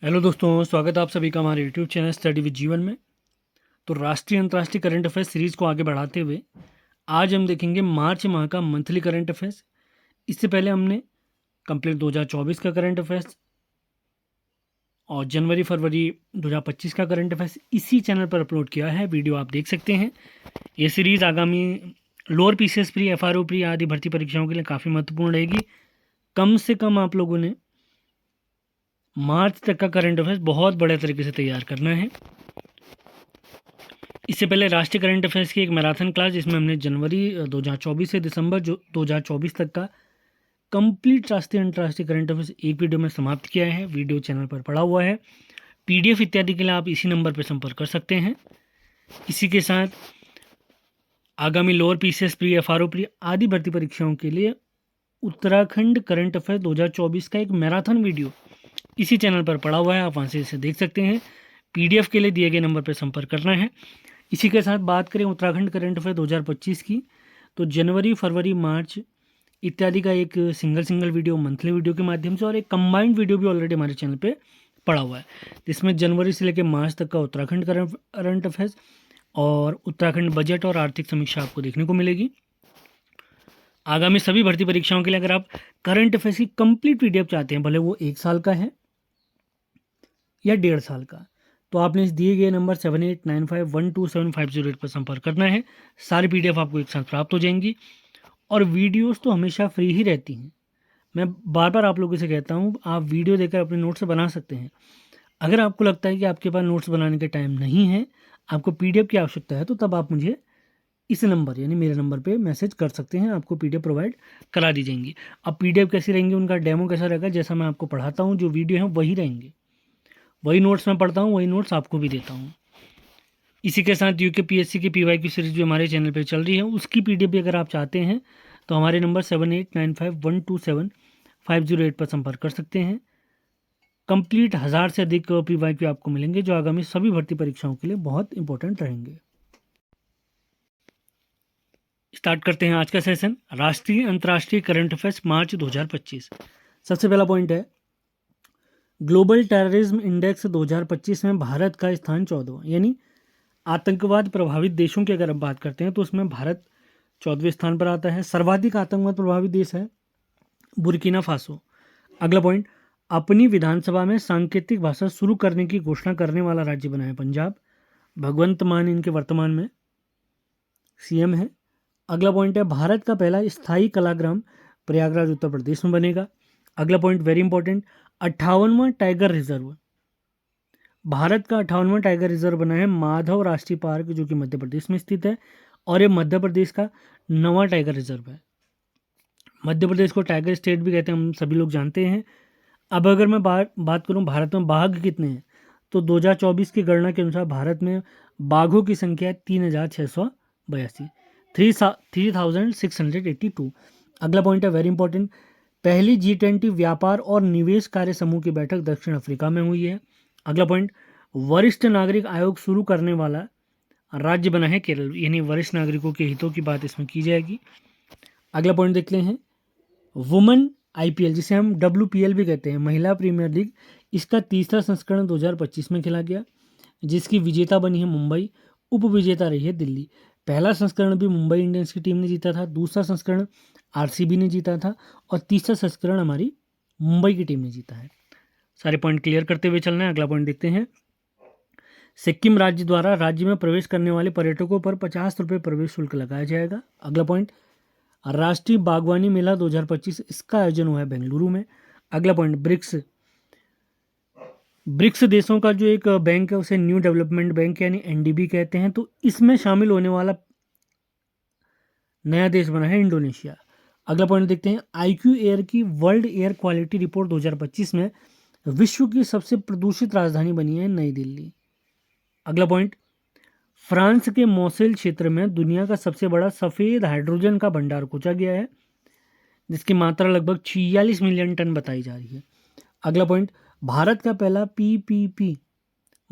Hello दोस्तों, स्वागत है आप सभी का हमारे यूट्यूब चैनल स्टडी विद जीवन में। तो राष्ट्रीय अंतर्राष्ट्रीय करंट अफेयर्स सीरीज़ को आगे बढ़ाते हुए आज हम देखेंगे मार्च माह का मंथली करंट अफेयर्स। इससे पहले हमने कंप्लीट 2024 का करंट अफेयर्स और जनवरी फरवरी 2025 का करंट अफेयर्स इसी चैनल पर अपलोड किया है, वीडियो आप देख सकते हैं। ये सीरीज़ आगामी lower PCS pre, FRO pre आदि भर्ती परीक्षाओं के लिए काफ़ी महत्वपूर्ण रहेगी। कम से कम आप लोगों ने मार्च तक का करंट अफेयर्स बहुत बड़े तरीके से तैयार करना है। इससे पहले राष्ट्रीय करंट अफेयर्स की एक मैराथन क्लास, जिसमें हमने जनवरी 2024 से दिसंबर 2024 तक का कंप्लीट राष्ट्रीय अंतर्राष्ट्रीय करंट अफेयर्स एक वीडियो में समाप्त किया है। वीडियो चैनल पर पड़ा हुआ है। पीडीएफ इत्यादि के लिए आप इसी नंबर पर संपर्क कर सकते हैं। इसी के साथ आगामी lower PCS pre, FRO pre आदि भर्ती परीक्षाओं के लिए उत्तराखंड करंट अफेयर 2024 का एक मैराथन वीडियो इसी चैनल पर पड़ा हुआ है, आप वहाँ से इसे देख सकते हैं। पीडीएफ के लिए दिए गए नंबर पर संपर्क करना है। इसी के साथ बात करें उत्तराखंड करंट अफेयर 2025 की, तो जनवरी फरवरी मार्च इत्यादि का एक सिंगल वीडियो, मंथली वीडियो के माध्यम से, और एक कंबाइंड वीडियो भी ऑलरेडी हमारे चैनल पे पड़ा हुआ है, जिसमें जनवरी से लेकर मार्च तक का उत्तराखंड करंट अफेयर्स और उत्तराखंड बजट और आर्थिक समीक्षा आपको देखने को मिलेगी। आगामी सभी भर्ती परीक्षाओं के लिए अगर आप करंट अफेयर्स की कंप्लीट पीडीएफ चाहते हैं, भले वो 1 साल का है या 1.5 साल का, तो आपने इस दिए गए नंबर 7895127508 पर संपर्क करना है। सारी पीडीएफ आपको एक साथ प्राप्त हो जाएंगी और वीडियोस तो हमेशा फ्री ही रहती हैं। मैं बार बार आप लोगों से कहता हूँ, आप वीडियो देखकर अपने नोट्स बना सकते हैं। अगर आपको लगता है कि आपके पास नोट्स बनाने के टाइम नहीं है, आपको पीडीएफ की आवश्यकता है, तो तब आप मुझे इस नंबर यानी मेरे नंबर पे मैसेज कर सकते हैं, आपको पीडीएफ प्रोवाइड करा दी जाएंगी। अब पीडीएफ कैसी रहेंगी, उनका डेमो कैसा रहेगा, जैसा मैं आपको पढ़ाता हूँ, जो वीडियो है वही रहेंगे, वही नोट्स मैं पढ़ता हूँ, वही नोट्स आपको भी देता हूँ। इसी के साथ यूके पीएससी की पीवाई की सीरीज जो हमारे चैनल पे चल रही है, उसकी पीडीएफ भी अगर आप चाहते हैं तो हमारे नंबर 7895127508 पर संपर्क कर सकते हैं। कंप्लीट 1000 से अधिक पीवाई की आपको मिलेंगे, जो आगामी सभी भर्ती परीक्षाओं के लिए बहुत इंपॉर्टेंट रहेंगे। स्टार्ट करते हैं आज का सेशन, राष्ट्रीय अंतर्राष्ट्रीय करंट अफेयर्स मार्च 2025। सबसे पहला पॉइंट है, ग्लोबल टेररिज्म इंडेक्स 2025 में भारत का स्थान 14वां, यानी आतंकवाद प्रभावित देशों की अगर हम बात करते हैं तो उसमें भारत 14वें स्थान पर आता है। सर्वाधिक आतंकवाद प्रभावित देश है बुर्किना फासो। अगला पॉइंट, अपनी विधानसभा में सांकेतिक भाषा शुरू करने की घोषणा करने वाला राज्य बना है पंजाब। भगवंत मान इनके वर्तमान में सीएम है। अगला पॉइंट है, भारत का पहला स्थायी कलाग्राम प्रयागराज उत्तर प्रदेश में बनेगा। अगला पॉइंट वेरी इंपॉर्टेंट, 58वां टाइगर रिजर्व, भारत का 58वां टाइगर रिजर्व बना है माधव राष्ट्रीय पार्क, जो कि मध्य प्रदेश में स्थित है, और ये मध्य प्रदेश का 9वां टाइगर रिजर्व है। मध्य प्रदेश को टाइगर स्टेट भी कहते हैं, हम सभी लोग जानते हैं। अब अगर मैं बात करूं भारत में बाघ कितने हैं, तो 2024 की गणना के अनुसार भारत में बाघों की संख्या 3682, 3682। अगला पॉइंट है वेरी इंपॉर्टेंट, पहली G20 व्यापार और निवेश कार्य समूह की बैठक दक्षिण अफ्रीका में हुई है। अगला पॉइंट, वरिष्ठ नागरिक आयोग शुरू करने वाला राज्य बना है केरल, यानी वरिष्ठ नागरिकों के हितों की बात इसमें की जाएगी। अगला पॉइंट देखते हैं, वुमेन आईपीएल, जिसे हम WPL भी कहते हैं, महिला प्रीमियर लीग, इसका तीसरा संस्करण 2025 में खेला गया, जिसकी विजेता बनी है मुंबई, उप विजेता रही है दिल्ली। पहला संस्करण भी मुंबई इंडियंस की टीम ने जीता था, दूसरा संस्करण आरसीबी ने जीता था, और तीसरा संस्करण हमारी मुंबई की टीम ने जीता है। सारे पॉइंट क्लियर करते हुए चलना है। अगला पॉइंट देखते हैं, सिक्किम राज्य द्वारा राज्य में प्रवेश करने वाले पर्यटकों पर 50 रुपये प्रवेश शुल्क लगाया जाएगा। अगला पॉइंट, राष्ट्रीय बागवानी मेला 2025, इसका आयोजन हुआ है बेंगलुरु में। अगला पॉइंट, ब्रिक्स देशों का जो एक बैंक है उसे न्यू डेवलपमेंट बैंक यानी एनडीबी कहते हैं, तो इसमें शामिल होने वाला नया देश बना है इंडोनेशिया। अगला पॉइंट देखते हैं, IQ एयर की वर्ल्ड एयर क्वालिटी रिपोर्ट 2025 में विश्व की सबसे प्रदूषित राजधानी बनी है नई दिल्ली। अगला पॉइंट, फ्रांस के मोसेल क्षेत्र में दुनिया का सबसे बड़ा सफ़ेद हाइड्रोजन का भंडार खोजा गया है, जिसकी मात्रा लगभग 46 मिलियन टन बताई जा रही है। अगला पॉइंट, भारत का पहला PPP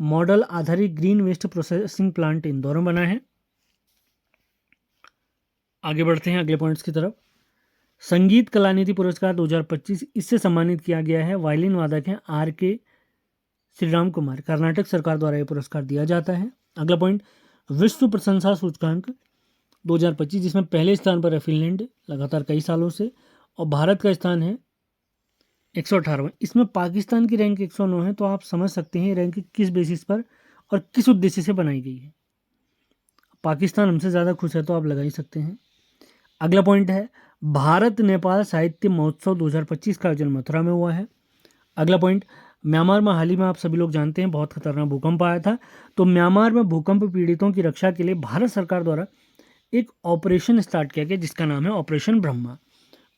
मॉडल आधारित green waste processing plant Indore में बना है। आगे बढ़ते हैं अगले पॉइंट्स की तरफ, संगीत कलानिधि पुरस्कार 2025, इससे सम्मानित किया गया है वायलिन वादक हैं RK श्री राम कुमार। कर्नाटक सरकार द्वारा ये पुरस्कार दिया जाता है। अगला पॉइंट, विश्व प्रशंसा सूचकांक 2025, जिसमें पहले स्थान पर है फिनलैंड लगातार कई सालों से, और भारत का स्थान है 118। इसमें पाकिस्तान की रैंक 109 है, तो आप समझ सकते हैं रैंक किस बेसिस पर और किस उद्देश्य से बनाई गई है। पाकिस्तान हमसे ज़्यादा खुश है तो आप लगा ही सकते हैं। अगला पॉइंट है, भारत नेपाल साहित्य महोत्सव 2025 का आयोजन मथुरा में हुआ है। अगला पॉइंट, म्यांमार में हाल ही में आप सभी लोग जानते हैं बहुत खतरनाक भूकंप आया था, तो म्यांमार में भूकंप पीड़ितों की रक्षा के लिए भारत सरकार द्वारा एक ऑपरेशन स्टार्ट किया गया जिसका नाम है ऑपरेशन ब्रह्मा।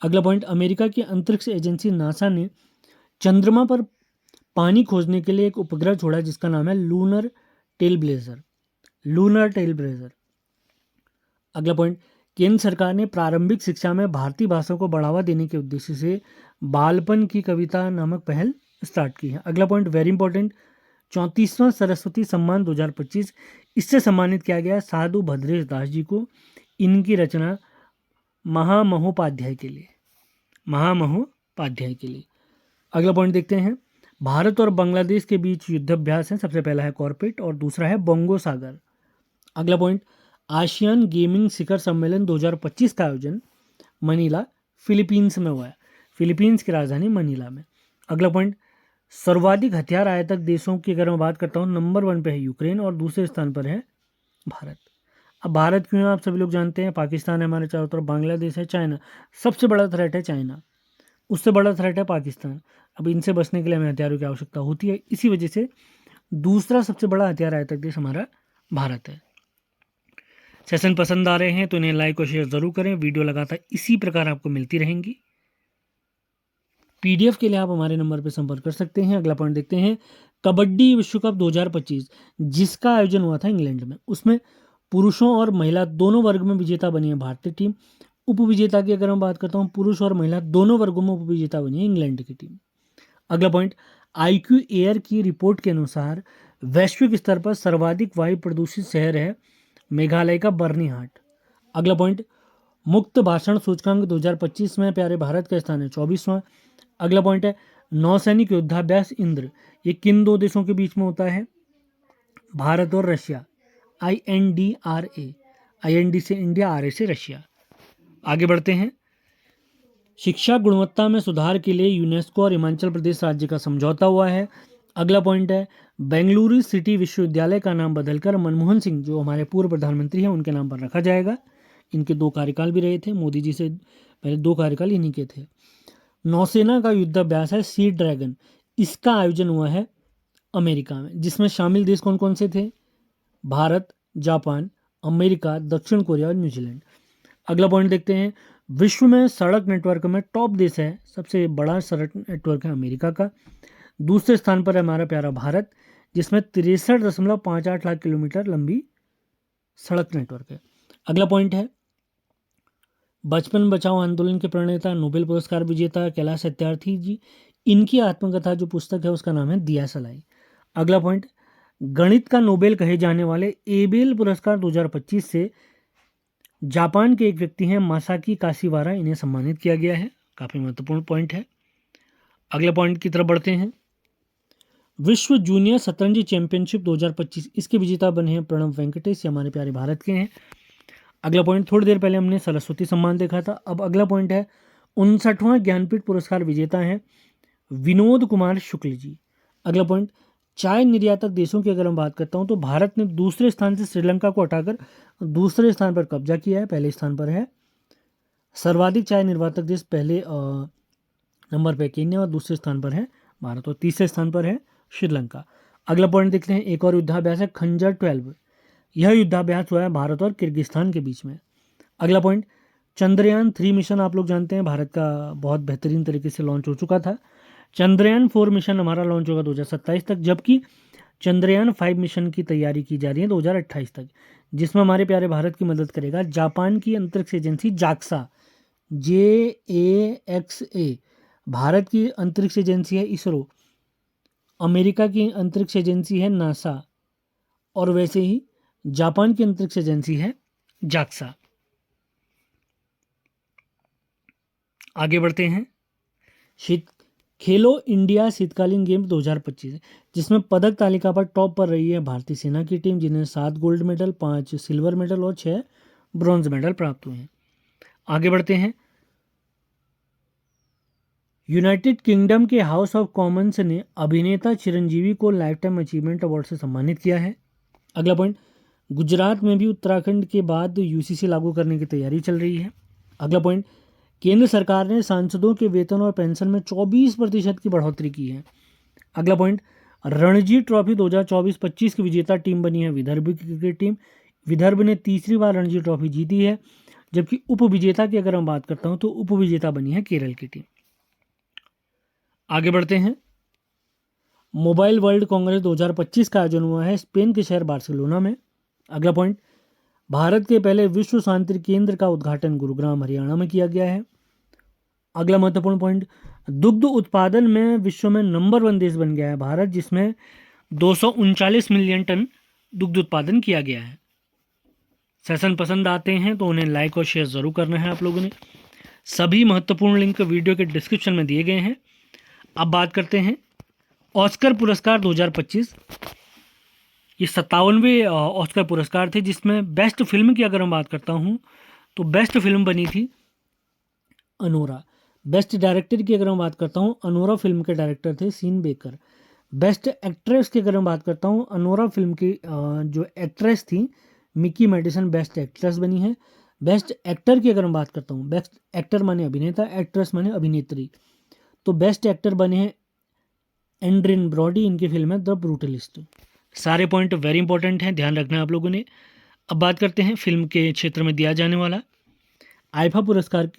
अगला पॉइंट, अमेरिका की अंतरिक्ष एजेंसी नासा ने चंद्रमा पर पानी खोजने के लिए एक उपग्रह छोड़ा जिसका नाम है लूनर टेलब्लेजर। अगला पॉइंट, केंद्र सरकार ने प्रारंभिक शिक्षा में भारतीय भाषा को बढ़ावा देने के उद्देश्य से बालपन की कविता नामक पहल स्टार्ट की है। अगला पॉइंट वेरी इंपॉर्टेंट, 34वां सरस्वती सम्मान 2025, इससे सम्मानित किया गया साधु भद्रेश दास जी को, इनकी रचना महामहोपाध्याय के लिए। अगला पॉइंट देखते हैं, भारत और बांग्लादेश के बीच युद्धाभ्यास है। सबसे पहला है कॉर्पेट और दूसरा है बोंगो सागर। अगला पॉइंट, आसियान गेमिंग शिखर सम्मेलन 2025 का आयोजन मनीला फिलीपींस में हुआ है, फिलीपींस की राजधानी मनीला में। अगला पॉइंट, सर्वाधिक हथियार आयातक देशों की अगर मैं बात करता हूँ, नंबर 1 पे है यूक्रेन और दूसरे स्थान पर है भारत। अब भारत क्यों है आप सभी लोग जानते हैं, पाकिस्तान है हमारे चारों तरफ, बांग्लादेश है, चाइना, सबसे बड़ा थ्रेट है चाइना, उससे बड़ा थ्रेट है पाकिस्तान। अब इनसे बचने के लिए हमें हथियारों की आवश्यकता होती है, इसी वजह से दूसरा सबसे बड़ा हथियार आयातक देश हमारा भारत है। सेशन पसंद आ रहे हैं तो इन्हें लाइक और शेयर जरूर करें। वीडियो लगातार इसी प्रकार आपको मिलती रहेंगी। पीडीएफ के लिए आप हमारे नंबर पर संपर्क कर सकते हैं। अगला पॉइंट देखते हैं, कबड्डी विश्व कप 2025 जिसका आयोजन हुआ था इंग्लैंड में, उसमें पुरुषों और महिला दोनों वर्ग में विजेता बनी है भारतीय टीम। उपविजेता की अगर मैं बात करता हूँ, पुरुष और महिला दोनों वर्गों में उपविजेता बनी है इंग्लैंड की टीम। अगला पॉइंट, IQ एयर की रिपोर्ट के अनुसार वैश्विक स्तर पर सर्वाधिक वायु प्रदूषित शहर है मेघालय का बर्नीहाट। अगला पॉइंट, मुक्त भाषण सूचकांक 2025 में प्यारे भारत का स्थान है 24वां। अगला पॉइंट है, नौसैनिक युद्धाभ्यास इंद्र, ये किन दो देशों के बीच में होता है, भारत और रशिया। INDRA, IND से इंडिया, RA से रशिया। आगे बढ़ते हैं, शिक्षा गुणवत्ता में सुधार के लिए यूनेस्को और हिमाचल प्रदेश राज्य का समझौता हुआ है। अगला पॉइंट है, बेंगलुरु सिटी विश्वविद्यालय का नाम बदलकर मनमोहन सिंह जो हमारे पूर्व प्रधानमंत्री हैं उनके नाम पर रखा जाएगा। इनके 2 कार्यकाल भी रहे थे, मोदी जी से पहले 2 कार्यकाल इन्हीं के थे। नौसेना का युद्धाभ्यास है सी ड्रैगन, इसका आयोजन हुआ है अमेरिका में, जिसमें शामिल देश कौन कौन से थे, भारत, जापान, अमेरिका, दक्षिण कोरिया और न्यूजीलैंड। अगला पॉइंट देखते हैं, विश्व में सड़क नेटवर्क में टॉप देश है, सबसे बड़ा सड़क नेटवर्क है अमेरिका का। दूसरे स्थान पर है हमारा प्यारा भारत, जिसमें 63.58 लाख किलोमीटर लंबी सड़क नेटवर्क है। अगला पॉइंट है, बचपन बचाओ आंदोलन के प्रणेता, नोबेल पुरस्कार विजेता कैलाश सत्यार्थी जी, इनकी आत्मकथा जो पुस्तक है उसका नाम है दिया सलाई। अगला पॉइंट, गणित का नोबेल कहे जाने वाले एबेल पुरस्कार 2025 से जापान के एक व्यक्ति हैं मासाकी काशीवारा, इन्हें सम्मानित किया गया है। काफ़ी महत्वपूर्ण पॉइंट है। अगले पॉइंट की तरफ बढ़ते हैं, विश्व जूनियर शतरंज चैंपियनशिप 2025, इसके विजेता बने हैं प्रणव वेंकटेश, ये हमारे प्यारे भारत के हैं। अगला पॉइंट, थोड़ी देर पहले हमने सरस्वती सम्मान देखा था, अब अगला पॉइंट है 59वां ज्ञानपीठ पुरस्कार विजेता हैं विनोद कुमार शुक्ल जी। अगला पॉइंट, चाय निर्यातक देशों की अगर मैं बात करता हूं तो भारत ने दूसरे स्थान से श्रीलंका को हटाकर दूसरे स्थान पर कब्जा किया है। पहले स्थान पर है सर्वाधिक चाय निर्यातक देश, पहले नंबर पर केन्या और दूसरे स्थान पर है भारत और तीसरे स्थान पर है श्रीलंका। अगला पॉइंट देखते हैं, एक और युद्धाभ्यास है खंजर 12, यह युद्धाभ्यास हुआ है भारत और किर्गिस्तान के बीच में। अगला पॉइंट, चंद्रयान 3 मिशन आप लोग जानते हैं भारत का बहुत बेहतरीन तरीके से लॉन्च हो चुका था। चंद्रयान 4 मिशन हमारा लॉन्च होगा 2027 तक, जबकि चंद्रयान 5 मिशन की तैयारी की जा रही है 2028 तक, जिसमें हमारे प्यारे भारत की मदद करेगा जापान की अंतरिक्ष एजेंसी जाक्सा, JAXA। भारत की अंतरिक्ष एजेंसी है इसरो, अमेरिका की अंतरिक्ष एजेंसी है नासा, और वैसे ही जापान की अंतरिक्ष एजेंसी है जाक्सा। आगे बढ़ते हैं, खेलो इंडिया शीतकालीन गेम 2025, जिसमें पदक तालिका पर टॉप पर रही है भारतीय सेना की टीम, जिन्हें 7 गोल्ड मेडल, 5 सिल्वर मेडल और 6 ब्रॉन्ज मेडल प्राप्त हुए हैं। आगे बढ़ते हैं। यूनाइटेड किंगडम के हाउस ऑफ कॉमन्स ने अभिनेता चिरंजीवी को लाइफ टाइम अचीवमेंट अवार्ड से सम्मानित किया है। अगला पॉइंट, गुजरात में भी उत्तराखंड के बाद यूसीसी लागू करने की तैयारी चल रही है। अगला पॉइंट, केंद्र सरकार ने सांसदों के वेतन और पेंशन में 24% की बढ़ोतरी की है। अगला पॉइंट, रणजी ट्रॉफी 2024-25 की विजेता टीम बनी है विदर्भ की क्रिकेट टीम। विदर्भ ने तीसरी बार रणजी ट्रॉफी जीती है, जबकि उपविजेता की अगर मैं बात करता हूं तो उपविजेता बनी है केरल की टीम। आगे बढ़ते हैं। मोबाइल वर्ल्ड कांग्रेस 2025 का आयोजन हुआ है स्पेन के शहर बार्सिलोना में। अगला पॉइंट, भारत के पहले विश्व शांति केंद्र का उद्घाटन गुरुग्राम हरियाणा में किया गया है। अगला महत्वपूर्ण पॉइंट, दुग्ध उत्पादन में विश्व में नंबर 1 देश बन गया है भारत, जिसमें 239 मिलियन टन दुग्ध उत्पादन किया गया है। सेशन पसंद आते हैं तो उन्हें लाइक और शेयर ज़रूर करना है आप लोगों ने। सभी महत्वपूर्ण लिंक वीडियो के डिस्क्रिप्शन में दिए गए हैं। अब बात करते हैं ऑस्कर पुरस्कार 2025। ये 57वें ऑस्कर पुरस्कार थे, जिसमें बेस्ट फिल्म की अगर मैं बात करता हूँ तो बेस्ट फिल्म बनी थी अनोरा। बेस्ट डायरेक्टर की अगर मैं बात करता हूँ, अनोरा फिल्म के डायरेक्टर थे सीन बेकर। बेस्ट एक्ट्रेस की अगर मैं बात करता हूँ, अनोरा फिल्म की जो एक्ट्रेस थी मिकी मेडिसन बेस्ट एक्ट्रेस बनी है। बेस्ट एक्टर की अगर मैं बात करता हूँ, बेस्ट एक्टर माने अभिनेता, एक्ट्रेस माने अभिनेत्री, तो बेस्ट एक्टर बने हैं एंड्रिन ब्रॉडी, इनकी फिल्म है द ब्रूटलिस्ट। सारे पॉइंट वेरी इंपॉर्टेंट हैं, ध्यान रखना है आप लोगों ने। अब बात करते हैं फिल्म के क्षेत्र में दिया जाने वाला आईफा पुरस्कार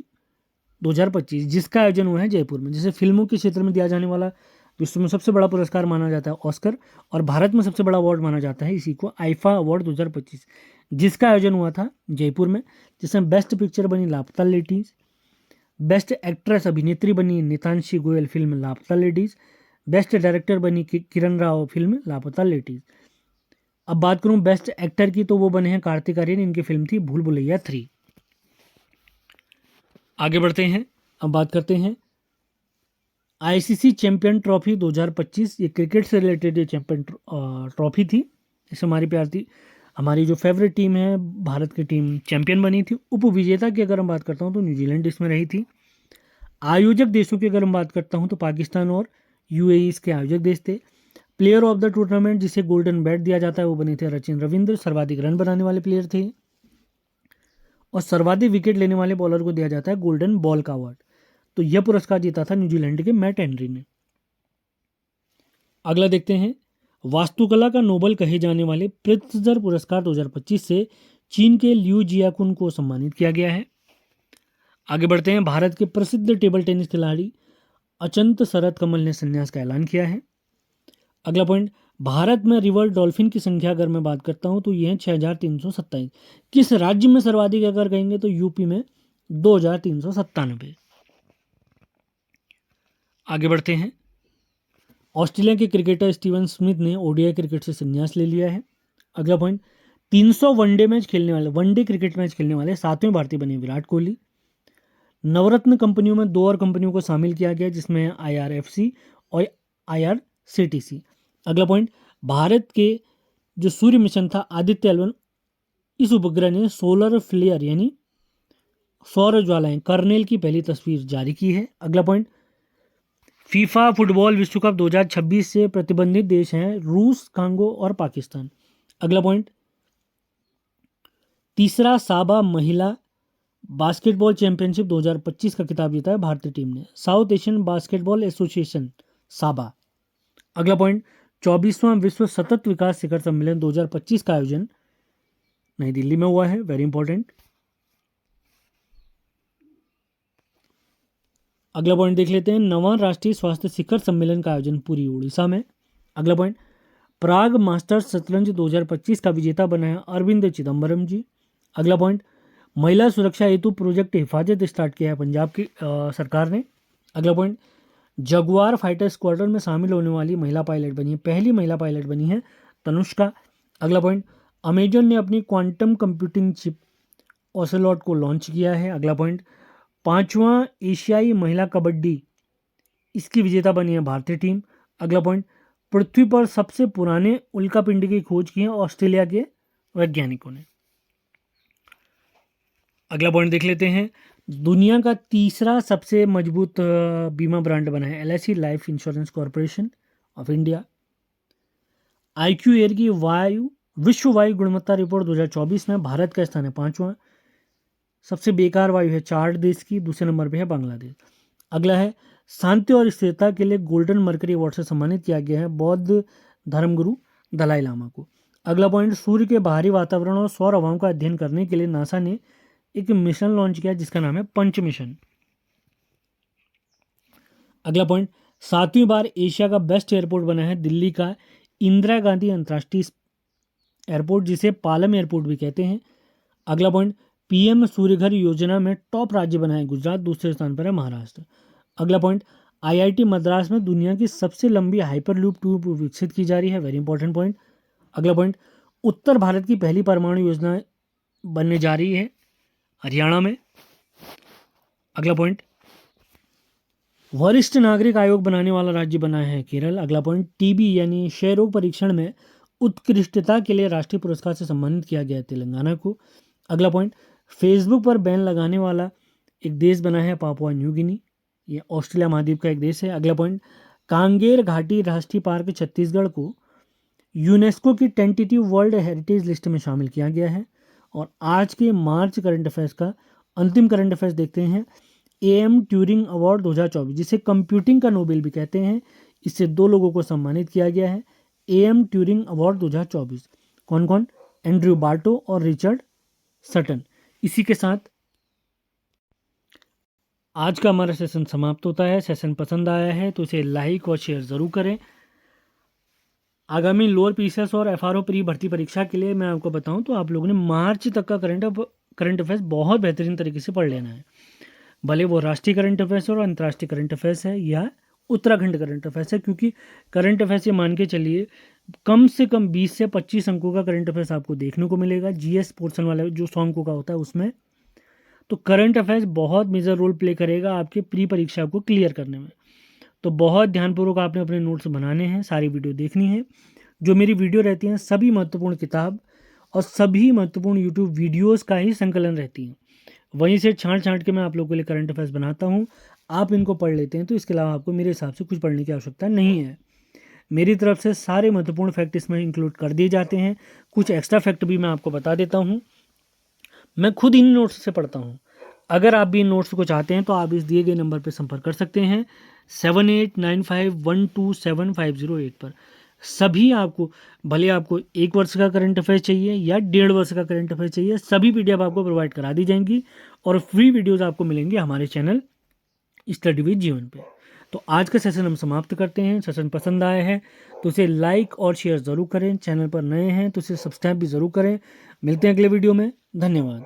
2025, जिसका आयोजन हुआ है जयपुर में। जैसे फिल्मों के क्षेत्र में दिया जाने वाला विश्व में सबसे बड़ा पुरस्कार माना जाता है ऑस्कर, और भारत में सबसे बड़ा अवार्ड माना जाता है इसी को आईफा अवार्ड 2025, जिसका आयोजन हुआ था जयपुर में। जिसमें बेस्ट पिक्चर बनी लापता लेडीज, बेस्ट एक्ट्रेस अभिनेत्री बनी नितांशी गोयल फिल्म लापता लेडीज, बेस्ट डायरेक्टर बनी किरण राव फिल्म लापता लेडीज। अब बात करूं बेस्ट एक्टर की, तो वो बने हैं कार्तिक आर्यन, इनकी फिल्म थी भूल भुलैया 3। आगे बढ़ते हैं। अब बात करते हैं आईसीसी चैंपियन ट्रॉफी 2025। ये क्रिकेट से रिलेटेड ये चैंपियन ट्रॉफी थी। इसमें हमारी प्यार थी, हमारी जो फेवरेट टीम है भारत की टीम चैंपियन बनी थी। उपविजेता की अगर मैं बात करता हूँ तो न्यूजीलैंड इसमें रही थी। आयोजक देशों की अगर मैं बात करता हूँ तो पाकिस्तान और यूएई इसके आयोजक देश थे। प्लेयर ऑफ द टूर्नामेंट जिसे गोल्डन बैट दिया जाता है वो बने थे सचिन रविंद्र, सर्वाधिक रन बनाने वाले प्लेयर थे। और सर्वाधिक विकेट लेने वाले बॉलर को दिया जाता है गोल्डन बॉल का अवार्ड। तो यह पुरस्कार जीता था न्यूजीलैंड के मैट हेनरी ने। अगला देखते हैं, वास्तुकला का नोबेल कहे जाने वाले प्रित्जर पुरस्कार 2025 से चीन के लिू जियाकुन को सम्मानित किया गया है। आगे बढ़ते हैं, भारत के प्रसिद्ध टेबल टेनिस खिलाड़ी अचंत शरद कमल ने संन्यास का ऐलान किया है। अगला पॉइंट, भारत में रिवर डॉल्फिन की संख्या अगर मैं बात करता हूं तो यह है 6327। किस राज्य में सर्वाधिक अगर कहेंगे तो यूपी में 2397। आगे बढ़ते हैं, ऑस्ट्रेलिया के क्रिकेटर स्टीवन स्मिथ ने ओडीआई क्रिकेट से संन्यास ले लिया है। अगला पॉइंट, 300 वनडे क्रिकेट मैच खेलने वाले 7वें भारतीय बने विराट कोहली। नवरत्न कंपनियों में 2 और कंपनियों को शामिल किया गया, जिसमें आईआरएफसी और आईआरसीटीसी। अगला पॉइंट, भारत के जो सूर्य मिशन था आदित्य L1, इस उपग्रह ने सोलर फ्लेयर यानी सौर ज्वालाएं कर्नेल की पहली तस्वीर जारी की है। अगला पॉइंट, फीफा फुटबॉल विश्व कप 2026 से प्रतिबंधित देश हैं रूस, कांगो और पाकिस्तान। अगला पॉइंट, तीसरा साबा महिला बास्केटबॉल चैंपियनशिप 2025 का खिताब जीता है भारतीय टीम ने, साउथ एशियन बास्केटबॉल एसोसिएशन साबा। अगला पॉइंट, 24वां विश्व सतत विकास शिखर सम्मेलन 2025 का आयोजन नई दिल्ली में हुआ है, वेरी इंपॉर्टेंट। अगला पॉइंट देख लेते हैं, 9वां राष्ट्रीय स्वास्थ्य शिखर सम्मेलन का आयोजन पूरी उड़ीसा में। अगला पॉइंट, प्राग मास्टर्स शतरंज 2025 का विजेता बना है अरविंद चिदम्बरम जी। अगला पॉइंट, महिला सुरक्षा हेतु प्रोजेक्ट हिफाजत स्टार्ट किया है पंजाब की सरकार ने। अगला पॉइंट, जगुआर फाइटर स्क्वाड्रन में शामिल होने वाली महिला पायलट बनी है, पहली महिला पायलट बनी है तनुष्का। अगला पॉइंट, अमेजन ने अपनी क्वांटम कंप्यूटिंग चिप ओसेलॉट को लॉन्च किया है। अगला पॉइंट, 5वां एशियाई महिला कबड्डी इसकी विजेता बनी है भारतीय टीम। अगला पॉइंट, पृथ्वी पर सबसे पुराने उल्कापिंड की खोज की है ऑस्ट्रेलिया के वैज्ञानिकों ने। अगला पॉइंट देख लेते हैं, दुनिया का तीसरा सबसे मजबूत बीमा ब्रांड बना है LIC life insurance corporation of India. IQ air की विश्व वायु गुणवत्ता रिपोर्ट 2024 में भारत का स्थान है 5वां। सबसे बेकार वायु है चार्ट देश की, दूसरे नंबर पे है बांग्लादेश। अगला है, शांति और स्थिरता के लिए गोल्डन मर्करी अवार्ड से सम्मानित किया गया है बौद्ध धर्मगुरु दलाई लामा को। अगला पॉइंट, सूर्य के बाहरी वातावरण और सौर हवाओं का अध्ययन करने के लिए नासा ने एक मिशन लॉन्च किया जिसका नाम है पंच मिशन। अगला पॉइंट, 7वीं बार एशिया का बेस्ट एयरपोर्ट बना है दिल्ली का इंदिरा गांधी अंतर्राष्ट्रीय एयरपोर्ट, जिसे पालम एयरपोर्ट भी कहते हैं। अगला पॉइंट, PM सूर्यघर योजना में टॉप राज्य बना है गुजरात, दूसरे स्थान पर है महाराष्ट्र। अगला पॉइंट, IIT मद्रास में दुनिया की सबसे लंबी हाइपरलूप ट्यूब विकसित की जा रही है, वेरी इंपॉर्टेंट पॉइंट। अगला पॉइंट, उत्तर भारत की पहली परमाणु योजना बनने जा रही है हरियाणा में। अगला पॉइंट, वरिष्ठ नागरिक आयोग बनाने वाला राज्य बना है केरल। अगला पॉइंट, TB यानी क्षय रोग परीक्षण में उत्कृष्टता के लिए राष्ट्रीय पुरस्कार से सम्मानित किया गया है तेलंगाना को। अगला पॉइंट, फेसबुक पर बैन लगाने वाला एक देश बना है पापुआ न्यू गिनी, ये ऑस्ट्रेलिया महाद्वीप का एक देश है। अगला पॉइंट, कांगेर घाटी राष्ट्रीय पार्क छत्तीसगढ़ को यूनेस्को की टेंटेटिव वर्ल्ड हेरिटेज लिस्ट में शामिल किया गया है। और आज के मार्च करंट अफेयर्स का अंतिम करंट अफेयर्स देखते हैं, AM ट्यूरिंग अवार्ड 2024, जिसे कंप्यूटिंग का नोबेल भी कहते हैं, इससे 2 लोगों को सम्मानित किया गया है। AM ट्यूरिंग अवार्ड 2024 कौन कौन? एंड्रयू बार्टो और रिचर्ड सटन। इसी के साथ आज का हमारा सेशन समाप्त होता है। सेशन पसंद आया है तो इसे लाइक और शेयर ज़रूर करें। आगामी लोअर PCS और FRO प्री भर्ती परीक्षा के लिए मैं आपको बताऊं तो आप लोगों ने मार्च तक का करंट अफेयर्स बहुत बेहतरीन तरीके से पढ़ लेना है, भले वो राष्ट्रीय करंट अफेयर्स और अंतर्राष्ट्रीय करंट अफेयर्स है या उत्तराखंड करंट अफेयर्स है, क्योंकि करंट अफेयर्स ये मान के चलिए कम से कम 20 से 25 अंकों का करंट अफेयर्स आपको देखने को मिलेगा GS पोर्शन वाला जो 100 अंकों का होता है उसमें। तो करंट अफेयर्स बहुत मेजर रोल प्ले करेगा आपके प्री परीक्षा को क्लियर करने में। तो बहुत ध्यानपूर्वक आपने अपने नोट्स बनाने हैं, सारी वीडियो देखनी है। जो मेरी वीडियो रहती हैं सभी महत्वपूर्ण किताब और सभी महत्वपूर्ण यूट्यूब वीडियोस का ही संकलन रहती है, वहीं से छांट छांट के मैं आप लोगों के लिए करंट अफेयर्स बनाता हूँ, आप इनको पढ़ लेते हैं। तो इसके अलावा आपको मेरे हिसाब से कुछ पढ़ने की आवश्यकता नहीं है। मेरी तरफ से सारे महत्वपूर्ण फैक्ट इसमें इंक्लूड कर दिए जाते हैं, कुछ एक्स्ट्रा फैक्ट भी मैं आपको बता देता हूँ। मैं खुद इन नोट्स से पढ़ता हूँ। अगर आप भी इन नोट्स को चाहते हैं तो आप इस दिए गए नंबर पर संपर्क कर सकते हैं 7895127508 पर। सभी आपको, भले आपको 1 वर्ष का करंट अफेयर चाहिए या 1.5 वर्ष का करंट अफेयर चाहिए, सभी PDF आपको प्रोवाइड करा दी जाएंगी और फ्री वीडियोस आपको मिलेंगी हमारे चैनल स्टडी विद जीवन पे। तो आज का सेशन हम समाप्त करते हैं। सेशन पसंद आया है तो इसे लाइक और शेयर ज़रूर करें, चैनल पर नए हैं तो इसे सब्सक्राइब भी ज़रूर करें। मिलते हैं अगले वीडियो में, धन्यवाद।